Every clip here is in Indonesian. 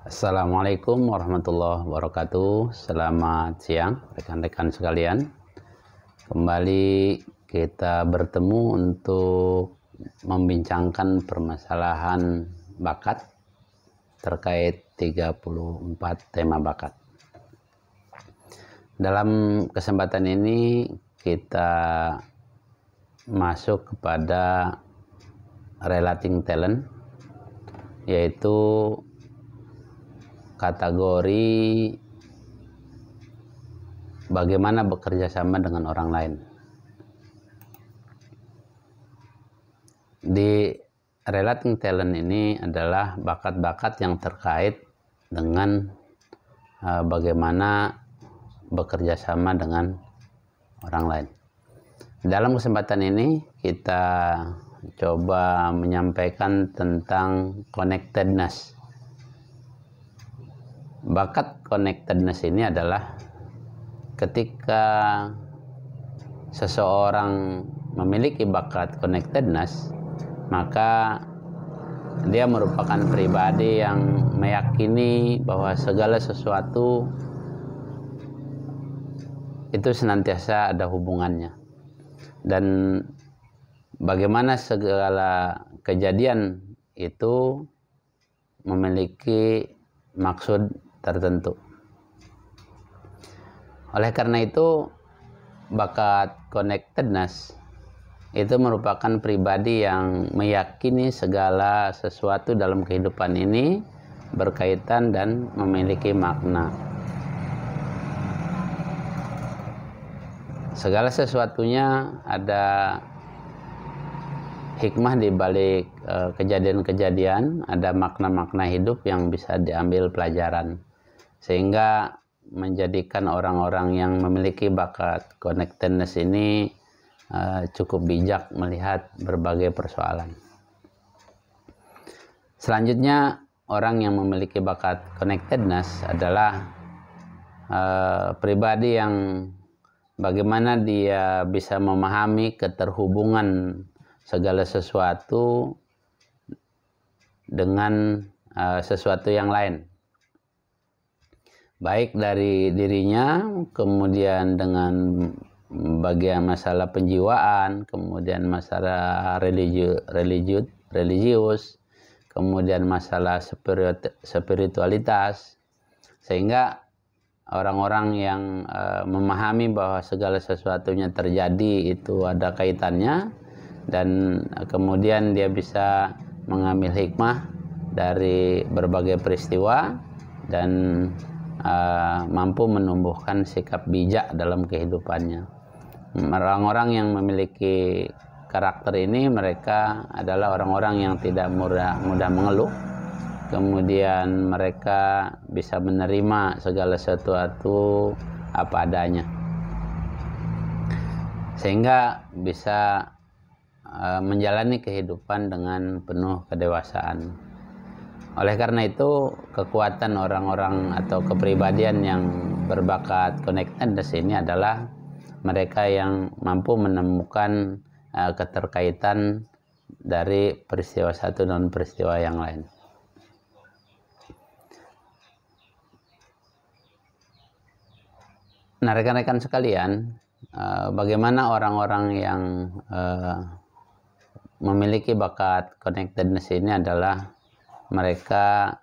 Assalamualaikum warahmatullahi wabarakatuh. Selamat siang rekan-rekan sekalian. Kembali kita bertemu untuk membincangkan permasalahan bakat terkait 34 tema bakat. Dalam kesempatan ini kita masuk kepada relating talent, yaitu kategori bagaimana bekerja sama dengan orang lain. Di relating talent ini adalah bakat-bakat yang terkait dengan bagaimana bekerja sama dengan orang lain. Dalam kesempatan ini kita coba menyampaikan tentang connectedness. Bakat connectedness ini adalah ketika seseorang memiliki bakat connectedness, maka dia merupakan pribadi yang meyakini bahwa segala sesuatu itu senantiasa ada hubungannya, dan bagaimana segala kejadian itu memiliki maksud tertentu. Oleh karena itu, bakat connectedness itu merupakan pribadi yang meyakini segala sesuatu dalam kehidupan ini berkaitan dan memiliki makna. Segala sesuatunya ada hikmah di balik kejadian-kejadian, ada makna-makna hidup yang bisa diambil pelajaran, sehingga menjadikan orang-orang yang memiliki bakat connectedness ini cukup bijak melihat berbagai persoalan. Selanjutnya, orang yang memiliki bakat connectedness adalah pribadi yang bagaimana dia bisa memahami keterhubungan segala sesuatu dengan sesuatu yang lain, baik dari dirinya, kemudian dengan bagian masalah penjiwaan, kemudian masalah religius, kemudian masalah spiritualitas, sehingga orang-orang yang memahami bahwa segala sesuatunya terjadi itu ada kaitannya, dan kemudian dia bisa mengambil hikmah dari berbagai peristiwa dan mampu menumbuhkan sikap bijak dalam kehidupannya. Orang-orang yang memiliki karakter ini, mereka adalah orang-orang yang tidak mudah mengeluh, kemudian mereka bisa menerima segala sesuatu apa adanya, sehingga bisa menjalani kehidupan dengan penuh kedewasaan. Oleh karena itu, kekuatan orang-orang atau kepribadian yang berbakat connectedness ini adalah mereka yang mampu menemukan keterkaitan dari peristiwa satu dan peristiwa yang lain. Nah, rekan-rekan sekalian, bagaimana orang-orang yang memiliki bakat connectedness ini adalah mereka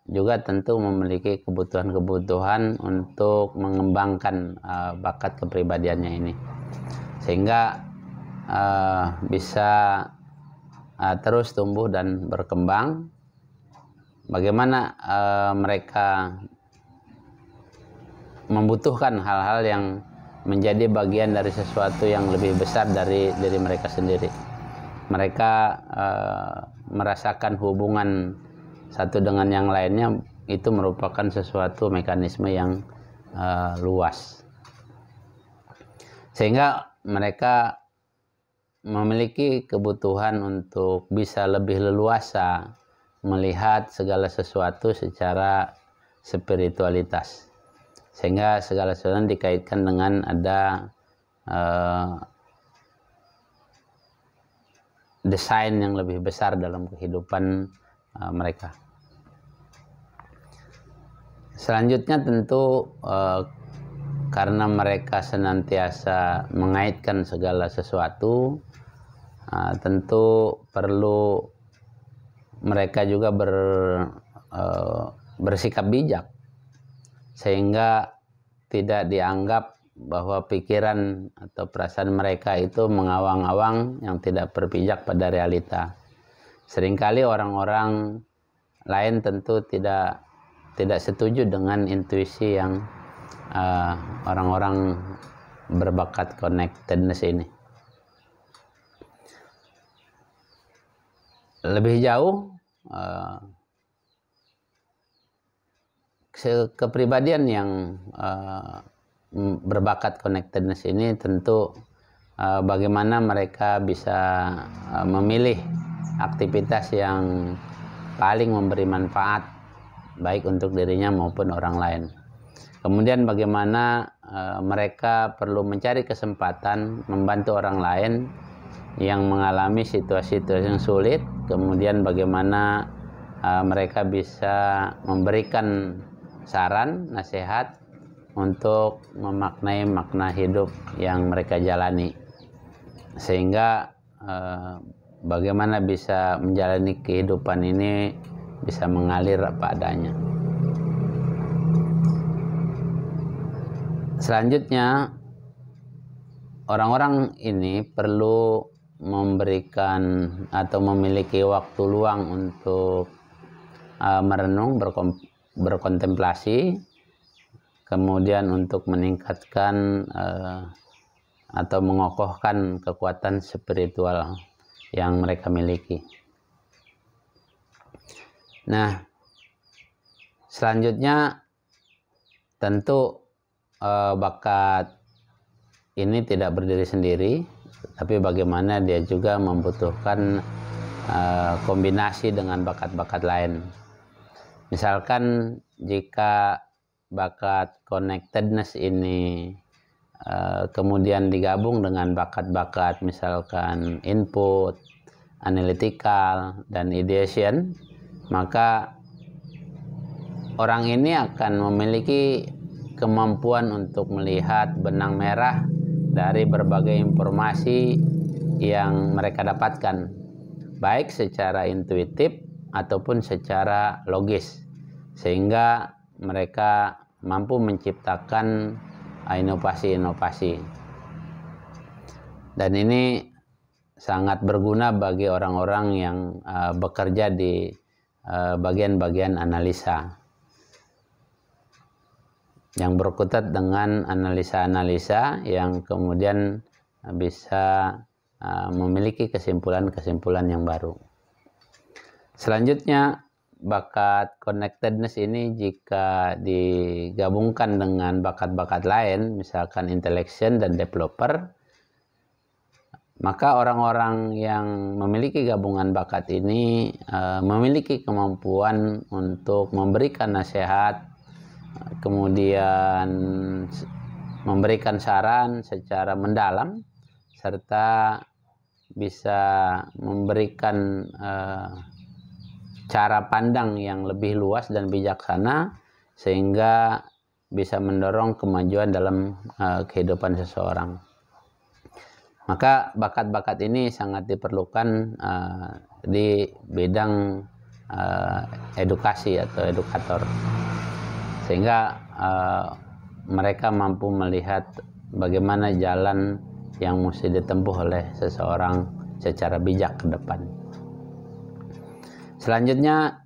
juga tentu memiliki kebutuhan-kebutuhan untuk mengembangkan bakat kepribadiannya ini, sehingga bisa terus tumbuh dan berkembang. Bagaimana mereka membutuhkan hal-hal yang menjadi bagian dari sesuatu yang lebih besar dari diri mereka sendiri. Mereka merasakan hubungan satu dengan yang lainnya itu merupakan sesuatu mekanisme yang luas, sehingga mereka memiliki kebutuhan untuk bisa lebih leluasa melihat segala sesuatu secara spiritualitas, sehingga segala sesuatu dikaitkan dengan ada desain yang lebih besar dalam kehidupan mereka. Selanjutnya tentu karena mereka senantiasa mengaitkan segala sesuatu, tentu perlu mereka juga bersikap bijak, sehingga tidak dianggap bahwa pikiran atau perasaan mereka itu mengawang-awang yang tidak berpijak pada realita. Seringkali orang-orang lain tentu tidak setuju dengan intuisi yang orang-orang berbakat connectedness ini. Lebih jauh, kepribadian yang berbakat connectedness ini tentu bagaimana mereka bisa memilih aktivitas yang paling memberi manfaat baik untuk dirinya maupun orang lain. Kemudian bagaimana mereka perlu mencari kesempatan membantu orang lain yang mengalami situasi-situasi yang sulit. Kemudian bagaimana mereka bisa memberikan saran, nasihat untuk memaknai makna hidup yang mereka jalani, sehingga bagaimana bisa menjalani kehidupan ini bisa mengalir apa adanya. Selanjutnya, orang-orang ini perlu memberikan atau memiliki waktu luang untuk merenung, berkontemplasi, kemudian untuk meningkatkan atau mengokohkan kekuatan spiritual yang mereka miliki. Nah, selanjutnya tentu bakat ini tidak berdiri sendiri, tapi bagaimana dia juga membutuhkan kombinasi dengan bakat-bakat lain. Misalkan jika bakat connectedness ini kemudian digabung dengan bakat-bakat misalkan input, analytical, dan ideation, maka orang ini akan memiliki kemampuan untuk melihat benang merah dari berbagai informasi yang mereka dapatkan, baik secara intuitif ataupun secara logis, sehingga mereka mampu menciptakan inovasi-inovasi. Dan ini sangat berguna bagi orang-orang yang bekerja di bagian-bagian analisa, yang berkutat dengan analisa-analisa yang kemudian bisa memiliki kesimpulan-kesimpulan yang baru. Selanjutnya, bakat connectedness ini jika digabungkan dengan bakat-bakat lain, misalkan intellection dan developer, maka orang-orang yang memiliki gabungan bakat ini memiliki kemampuan untuk memberikan nasihat, kemudian memberikan saran secara mendalam, serta bisa memberikan cara pandang yang lebih luas dan bijaksana, sehingga bisa mendorong kemajuan dalam kehidupan seseorang. Maka bakat-bakat ini sangat diperlukan di bidang edukasi atau edukator, sehingga mereka mampu melihat bagaimana jalan yang mesti ditempuh oleh seseorang secara bijak ke depan. Selanjutnya,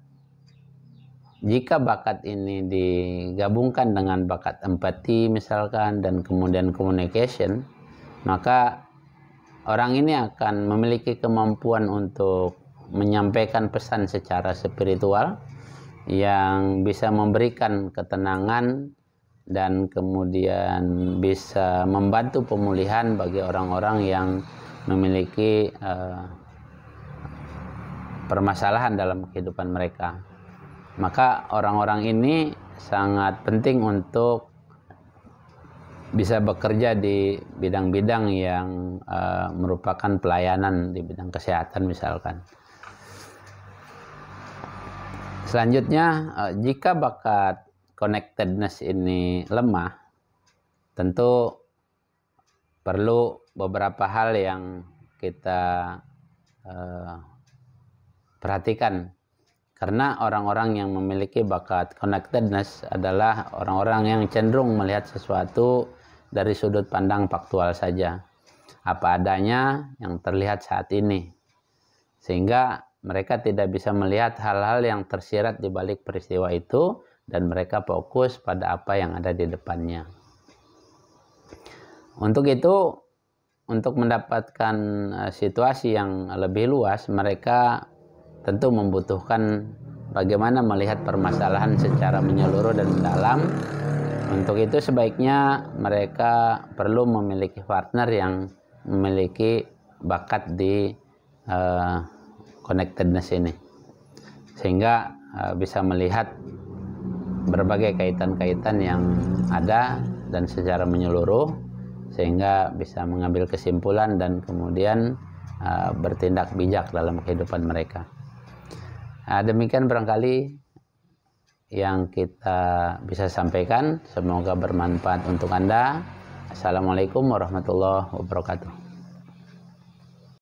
jika bakat ini digabungkan dengan bakat empati misalkan dan kemudian communication, maka orang ini akan memiliki kemampuan untuk menyampaikan pesan secara spiritual yang bisa memberikan ketenangan dan kemudian bisa membantu pemulihan bagi orang-orang yang memiliki permasalahan dalam kehidupan mereka. Maka orang-orang ini sangat penting untuk bisa bekerja di bidang-bidang yang merupakan pelayanan di bidang kesehatan misalkan. Selanjutnya, jika bakat connectedness ini lemah, tentu perlu beberapa hal yang kita perhatikan. Karena orang-orang yang memiliki bakat connectedness adalah orang-orang yang cenderung melihat sesuatu dari sudut pandang faktual saja, apa adanya yang terlihat saat ini, sehingga mereka tidak bisa melihat hal-hal yang tersirat di balik peristiwa itu, dan mereka fokus pada apa yang ada di depannya. Untuk itu, untuk mendapatkan situasi yang lebih luas, mereka tentu membutuhkan bagaimana melihat permasalahan secara menyeluruh dan mendalam. Untuk itu sebaiknya mereka perlu memiliki partner yang memiliki bakat di connectedness ini, sehingga bisa melihat berbagai kaitan-kaitan yang ada dan secara menyeluruh, sehingga bisa mengambil kesimpulan dan kemudian bertindak bijak dalam kehidupan mereka. Demikian barangkali yang kita bisa sampaikan. Semoga bermanfaat untuk Anda. Assalamualaikum warahmatullahi wabarakatuh.